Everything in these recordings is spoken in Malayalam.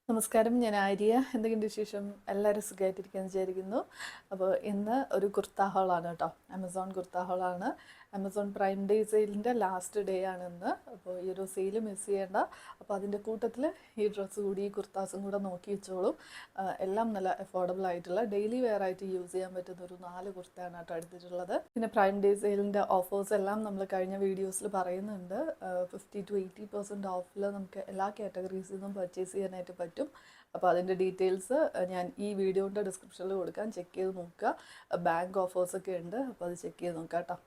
നമസ്കാരം, ഞാൻ ആര്യ. എന്തെങ്കിലും വിശേഷം? എല്ലാവരും സുഖമായിട്ടിരിക്കുകയെന്ന് വിചാരിക്കുന്നു. അപ്പോൾ ഇന്ന് ഒരു കുർത്ത ഹോളാണ് കേട്ടോ. ആമസോൺ കുർത്ത ഹോളാണ്. ആമസോൺ പ്രൈം ഡേ സെയിലിൻ്റെ ലാസ്റ്റ് ഡേ ആണ് ഇന്ന്. അപ്പോൾ ഈ ഒരു സെയിൽ മിസ് ചെയ്യേണ്ട. അപ്പോൾ അതിൻ്റെ കൂട്ടത്തിൽ ഈ ഡ്രസ്സ് കൂടി ഈ കുർത്താസും കൂടെ നോക്കി വെച്ചോളൂ. എല്ലാം നല്ല അഫോർഡബിൾ ആയിട്ടുള്ള ഡെയിലി വെയർ ആയിട്ട് യൂസ് ചെയ്യാൻ പറ്റുന്ന ഒരു 4 കുർത്തയാണ് കേട്ടോ എടുത്തിട്ടുള്ളത്. പിന്നെ പ്രൈം ഡേ സെയിലിൻ്റെ ഓഫേഴ്സ് എല്ലാം നമ്മൾ കഴിഞ്ഞ വീഡിയോസിൽ പറയുന്നുണ്ട്. 50-80% ഓഫിൽ നമുക്ക് എല്ലാ കാറ്റഗറീസിൽ നിന്നും പർച്ചേസ് ചെയ്യാനായിട്ട് പറ്റും. അപ്പോൾ അതിൻ്റെ ഡീറ്റെയിൽസ് ഞാൻ ഈ വീഡിയോൻ്റെ ഡിസ്ക്രിപ്ഷനിൽ കൊടുക്കാം. ചെക്ക് ചെയ്ത് നോക്കുക. ബാങ്ക് ഓഫേഴ്സൊക്കെ ഉണ്ട്, അപ്പോൾ അത് ചെക്ക് ചെയ്ത് നോക്കാം കേട്ടോ.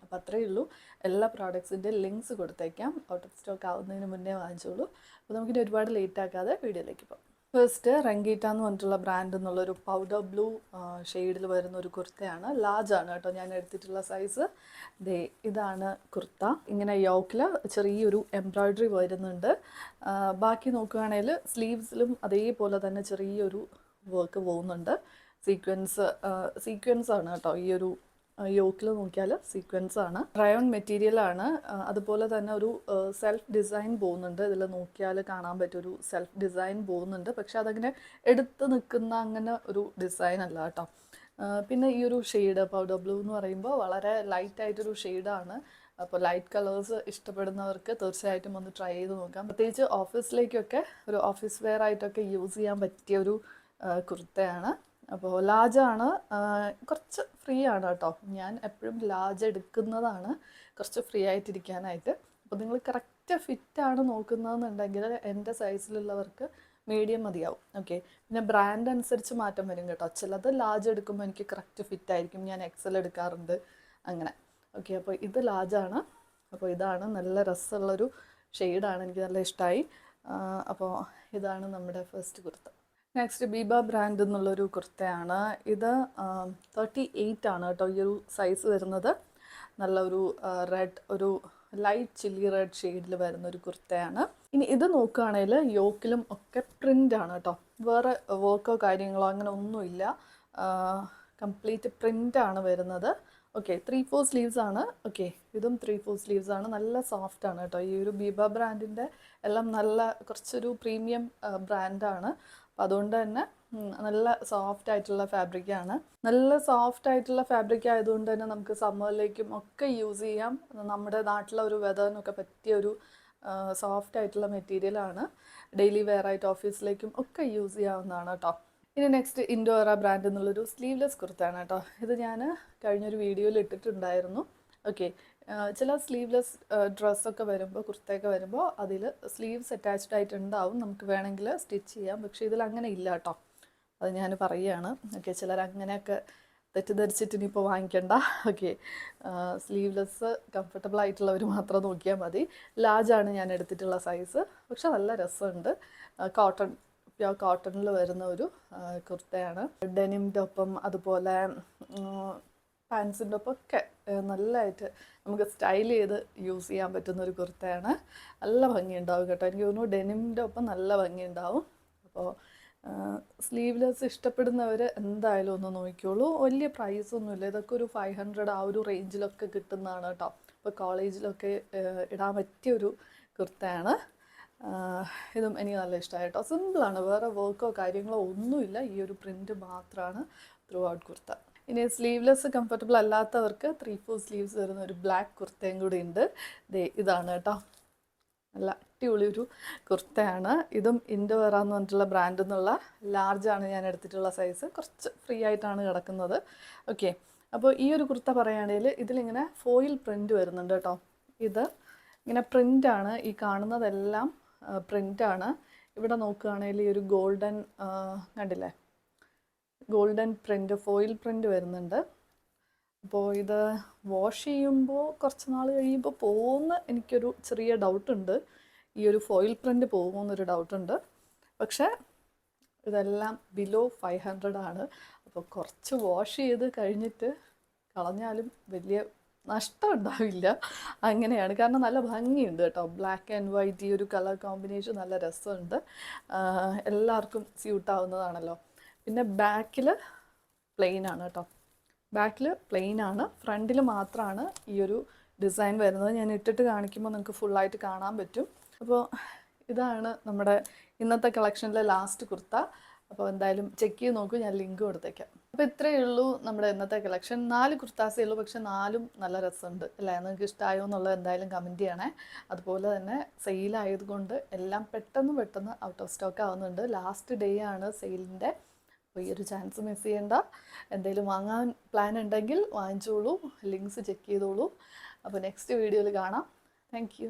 അപ്പോൾ അത്രയേ ഉള്ളൂ. എല്ലാ പ്രോഡക്ട്സിൻ്റെ ലിങ്ക്സ് കൊടുത്തേക്കാം. ഔട്ട് ഓഫ് സ്റ്റോക്ക് ആവുന്നതിന് മുന്നേ വാങ്ങിച്ചോളൂ. അപ്പോൾ നമുക്കിനി ഒരുപാട് ലേറ്റ് ആക്കാതെ വീഡിയോയിലേക്ക് പോകാം. ഫസ്റ്റ് റംഗീറ്റ എന്ന് പറഞ്ഞിട്ടുള്ള ബ്രാൻഡ് എന്നുള്ളൊരു പൗഡർ ബ്ലൂ ഷെയ്ഡിൽ വരുന്ന ഒരു കുർത്തയാണ്. ലാർജ് ആണ് കേട്ടോ ഞാൻ എടുത്തിട്ടുള്ള സൈസ്. ഇതാണ് കുർത്ത. ഇങ്ങനെ യോക്കിൽ ചെറിയൊരു എംബ്രോയ്ഡറി വരുന്നുണ്ട്. ബാക്കി നോക്കുകയാണെങ്കിൽ സ്ലീവ്സിലും അതേപോലെ തന്നെ ചെറിയൊരു വർക്ക് പോകുന്നുണ്ട്. സീക്വൻസ് ആണ് കേട്ടോ. ഈ ഒരു യോക്കിൽ നോക്കിയാൽ സീക്വൻസ് ആണ്. റയോൺ മെറ്റീരിയൽ ആണ്. അതുപോലെ തന്നെ ഒരു സെൽഫ് ഡിസൈൻ പോകുന്നുണ്ട്. ഇതിൽ നോക്കിയാൽ കാണാൻ പറ്റും ഒരു സെൽഫ് ഡിസൈൻ പോകുന്നുണ്ട്. പക്ഷെ അതങ്ങനെ എടുത്ത് നിൽക്കുന്ന അങ്ങനെ ഒരു ഡിസൈൻ അല്ല കേട്ടോ. പിന്നെ ഈ ഒരു ഷെയ്ഡ് പൗഡർ ബ്ലൂ എന്ന് പറയുമ്പോൾ വളരെ ലൈറ്റായിട്ടൊരു ഷെയ്ഡാണ്. അപ്പോൾ ലൈറ്റ് കളേഴ്സ് ഇഷ്ടപ്പെടുന്നവർക്ക് തീർച്ചയായിട്ടും ഒന്ന് ട്രൈ ചെയ്ത് നോക്കാം. പ്രത്യേകിച്ച് ഓഫീസിലേക്കൊക്കെ ഒരു ഓഫീസ് വെയർ ആയിട്ടൊക്കെ യൂസ് ചെയ്യാൻ പറ്റിയ ഒരു കുർത്തയാണ്. അപ്പോൾ ലാർജാണ്. കുറച്ച് ഫ്രീ ആണ് കേട്ടോ. ഞാൻ എപ്പോഴും ലാർജ് എടുക്കുന്നതാണ് കുറച്ച് ഫ്രീ ആയിട്ടിരിക്കാനായിട്ട്. അപ്പോൾ നിങ്ങൾ കറക്റ്റ് ഫിറ്റാണ് നോക്കുന്നതെന്നുണ്ടെങ്കിൽ എൻ്റെ സൈസിലുള്ളവർക്ക് മീഡിയം മതിയാവും. ഓക്കെ, പിന്നെ ബ്രാൻഡ് അനുസരിച്ച് മാറ്റം വരും കേട്ടോ. ചിലത് ലാർജ് എടുക്കുമ്പോൾ എനിക്ക് കറക്റ്റ് ഫിറ്റായിരിക്കും. ഞാൻ എക്സൽ എടുക്കാറുണ്ട് അങ്ങനെ. ഓക്കെ, അപ്പോൾ ഇത് ലാർജാണ്. അപ്പോൾ ഇതാണ് നല്ല രസമുള്ളൊരു ഷെയ്ഡാണ്. എനിക്ക് നല്ല ഇഷ്ടമായി. അപ്പോൾ ഇതാണ് നമ്മുടെ first kurta. Next Beeba brand എന്നുള്ളൊരു കുർത്തയാണ്. ഇത് 38 ആണ് കേട്ടോ ഈ ഒരു സൈസ് വരുന്നത്. നല്ലൊരു റെഡ്, ഒരു ലൈറ്റ് ചില്ലി റെഡ് ഷെയ്ഡിൽ വരുന്നൊരു കുർത്തയാണ്. ഇനി ഇത് നോക്കുകയാണെങ്കിൽ യോക്കിലും ഒക്കെ പ്രിൻ്റ് ആണ് കേട്ടോ. വേറെ വർക്കോ കാര്യങ്ങളോ അങ്ങനെ ഒന്നുമില്ല. കംപ്ലീറ്റ് പ്രിൻ്റാണ് വരുന്നത്. ഓക്കെ, 3/4 സ്ലീവ്സ് ആണ്. ഓക്കെ, ഇതും 3/4 സ്ലീവ്സ് ആണ്. നല്ല സോഫ്റ്റ് ആണ് കേട്ടോ. ഈ ഒരു ബീബ ബ്രാൻഡിൻ്റെ എല്ലാം നല്ല കുറച്ചൊരു പ്രീമിയം ബ്രാൻഡാണ്. അപ്പോൾ അതുകൊണ്ട് തന്നെ നല്ല സോഫ്റ്റ് ആയിട്ടുള്ള ഫാബ്രിക്കാണ്. നല്ല സോഫ്റ്റ് ആയിട്ടുള്ള ഫാബ്രിക് ആയതുകൊണ്ട് തന്നെ നമുക്ക് സമ്മറിലേക്കും ഒക്കെ യൂസ് ചെയ്യാം. നമ്മുടെ നാട്ടിലെ ഒരു വെതറിനൊക്കെ പറ്റിയ ഒരു സോഫ്റ്റ് ആയിട്ടുള്ള മെറ്റീരിയലാണ്. ഡെയിലി വെയർ ആയിട്ട് ഓഫീസിലേക്കും ഒക്കെ യൂസ് ചെയ്യാവുന്നതാണ് കേട്ടോ. ഇനി നെക്സ്റ്റ് ഇൻഡോറ ബ്രാൻഡ് എന്നുള്ളൊരു സ്ലീവ്ലെസ് കുർത്തയാണ് കേട്ടോ. ഇത് ഞാൻ കഴിഞ്ഞൊരു വീഡിയോയിൽ ഇട്ടിട്ടുണ്ടായിരുന്നു. ഓക്കെ, ചില സ്ലീവ്ലെസ് ഡ്രസ്സൊക്കെ വരുമ്പോൾ, കുർത്തയൊക്കെ വരുമ്പോൾ അതിൽ സ്ലീവ്സ് അറ്റാച്ച്ഡ് ആയിട്ടുണ്ടാവും. നമുക്ക് വേണമെങ്കിൽ സ്റ്റിച്ച് ചെയ്യാം. പക്ഷേ ഇതിൽ അങ്ങനെ ഇല്ല കേട്ടോ. അത് ഞാൻ പറയുകയാണ്. ഓക്കെ, ചിലർ അങ്ങനെയൊക്കെ തെറ്റിദ്ധരിച്ചിട്ട് ഇനിയിപ്പോൾ വാങ്ങിക്കണ്ട. ഓക്കെ, സ്ലീവ്ലെസ് കംഫർട്ടബിൾ ആയിട്ടുള്ളവർ മാത്രം നോക്കിയാൽ മതി. ലാർജാണ് ഞാൻ എടുത്തിട്ടുള്ള സൈസ്. പക്ഷെ നല്ല രസമുണ്ട്. പ്യോർ കോട്ടണിൽ വരുന്ന ഒരു കുർത്തയാണ്. ഡെനിമിൻ്റെ ഒപ്പം അതുപോലെ പാൻസിൻ്റെ ഒപ്പം ഒക്കെ നല്ലതായിട്ട് നമുക്ക് സ്റ്റൈൽ ചെയ്ത് യൂസ് ചെയ്യാൻ പറ്റുന്ന ഒരു കുർത്തയാണ്. നല്ല ഭംഗിയുണ്ടാവും കേട്ടോ. എനിക്ക് തോന്നുന്നു ഡെനിമിൻ്റെ ഒപ്പം നല്ല ഭംഗിയുണ്ടാവും. അപ്പോൾ സ്ലീവ്ലെസ് ഇഷ്ടപ്പെടുന്നവർ എന്തായാലും ഒന്ന് നോക്കിക്കോളൂ. വലിയ പ്രൈസൊന്നുമില്ല. ഇതൊക്കെ ഒരു 500 ആ ഒരു റേഞ്ചിലൊക്കെ കിട്ടുന്നതാണ് കേട്ടോ. ഇപ്പോൾ കോളേജിലൊക്കെ ഇടാൻ പറ്റിയൊരു കുർത്തയാണ്. ഇതും എനിക്ക് നല്ല ഇഷ്ടമായി കേട്ടോ. സിമ്പിളാണ്, വേറെ വർക്കോ കാര്യങ്ങളോ ഒന്നുമില്ല. ഈ ഒരു പ്രിൻറ്റ് മാത്രമാണ് ത്രൂ ഔട്ട് കുർത്ത. ഇനി സ്ലീവ്ലെസ് കംഫർട്ടബിൾ അല്ലാത്തവർക്ക് 3/4 സ്ലീവ്സ് വരുന്ന ഒരു ബ്ലാക്ക് കുർത്തയും കൂടി ഉണ്ട്. ഇതാണ് കേട്ടോ. നല്ല അടിപൊളി ഒരു കുർത്തയാണ്. ഇതും ഇൻഡോറ എന്ന് പറഞ്ഞിട്ടുള്ള ബ്രാൻഡിൽ നിന്നുള്ള ലാർജാണ് ഞാൻ എടുത്തിട്ടുള്ള സൈസ്. കുറച്ച് ഫ്രീ ആയിട്ടാണ് കിടക്കുന്നത്. ഓക്കെ, അപ്പോൾ ഈ ഒരു കുർത്ത പറയുകയാണെങ്കിൽ ഇതിലിങ്ങനെ ഫോയിൽ പ്രിൻറ്റ് വരുന്നുണ്ട് കേട്ടോ. ഇത് ഇങ്ങനെ പ്രിൻ്റാണ്. ഈ കാണുന്നതെല്ലാം പ്രിൻ്റാണ്. ഇവിടെ നോക്കുകയാണെങ്കിൽ ഈ ഒരു ഗോൾഡൻ കണ്ടില്ലേ, ഗോൾഡൻ പ്രിൻ്റ്, ഫോയിൽ പ്രിൻ്റ് വരുന്നുണ്ട്. അപ്പോൾ ഇത് വാഷ് ചെയ്യുമ്പോൾ കുറച്ച് നാൾ കഴിയുമ്പോൾ പോകുമെന്ന് എനിക്കൊരു ചെറിയ ഡൗട്ടുണ്ട്. ഈ ഒരു ഫോയിൽ പ്രിൻ്റ് പോകുമെന്നൊരു ഡൗട്ടുണ്ട്. പക്ഷേ ഇതെല്ലാം ബിലോ 500 ആണ്. അപ്പോൾ കുറച്ച് വാഷ് ചെയ്ത് കഴിഞ്ഞിട്ട് കളഞ്ഞാലും വലിയ നഷ്ടം ഉണ്ടാവില്ല. അങ്ങനെയാണ്. കാരണം നല്ല ഭംഗിയുണ്ട് കേട്ടോ. ബ്ലാക്ക് ആൻഡ് വൈറ്റ്, ഈ ഒരു കളർ കോമ്പിനേഷൻ നല്ല രസമുണ്ട്. എല്ലാവർക്കും സ്യൂട്ടാവുന്നതാണല്ലോ. പിന്നെ ബാക്കിൽ പ്ലെയിൻ ആണ് കേട്ടോ. ബാക്കിൽ പ്ലെയിൻ ആണ്. ഫ്രണ്ടിൽ മാത്രമാണ് ഈ ഒരു ഡിസൈൻ വരുന്നത്. ഞാൻ ഇട്ടിട്ട് കാണിക്കുമ്പോൾ നിങ്ങൾക്ക് ഫുള്ളായിട്ട് കാണാൻ പറ്റും. അപ്പോൾ ഇതാണ് നമ്മുടെ ഇന്നത്തെ കളക്ഷനിലെ ലാസ്റ്റ് കുർത്ത. അപ്പോൾ എന്തായാലും ചെക്ക് ചെയ്ത് നോക്കൂ, ഞാൻ ലിങ്ക് കൊടുത്തേക്കാം. അപ്പോൾ ഇത്രയേ ഉള്ളൂ നമ്മുടെ ഇന്നത്തെ കളക്ഷൻ. 4 കുർത്താസേ ഉള്ളൂ, പക്ഷെ 4ഉം നല്ല രസമുണ്ട് അല്ലേ? നിങ്ങൾക്ക് ഇഷ്ടമായോ എന്നുള്ളത് എന്തായാലും കമൻറ്റ് ചെയ്യണേ. അതുപോലെ തന്നെ സെയിലായതുകൊണ്ട് എല്ലാം പെട്ടെന്ന് ഔട്ട് ഓഫ് സ്റ്റോക്ക് ആവുന്നുണ്ട്. ലാസ്റ്റ് ഡേ ആണ് സെയിലിൻ്റെ. അപ്പോൾ ഈ ഒരു ചാൻസ് മിസ് ചെയ്യേണ്ട. എന്തെങ്കിലും വാങ്ങാൻ പ്ലാൻ ഉണ്ടെങ്കിൽ വാങ്ങിച്ചോളൂ, ലിങ്ക്സ് ചെക്ക് ചെയ്തോളൂ. അപ്പോൾ നെക്സ്റ്റ് വീഡിയോയിൽ കാണാം. Thank you.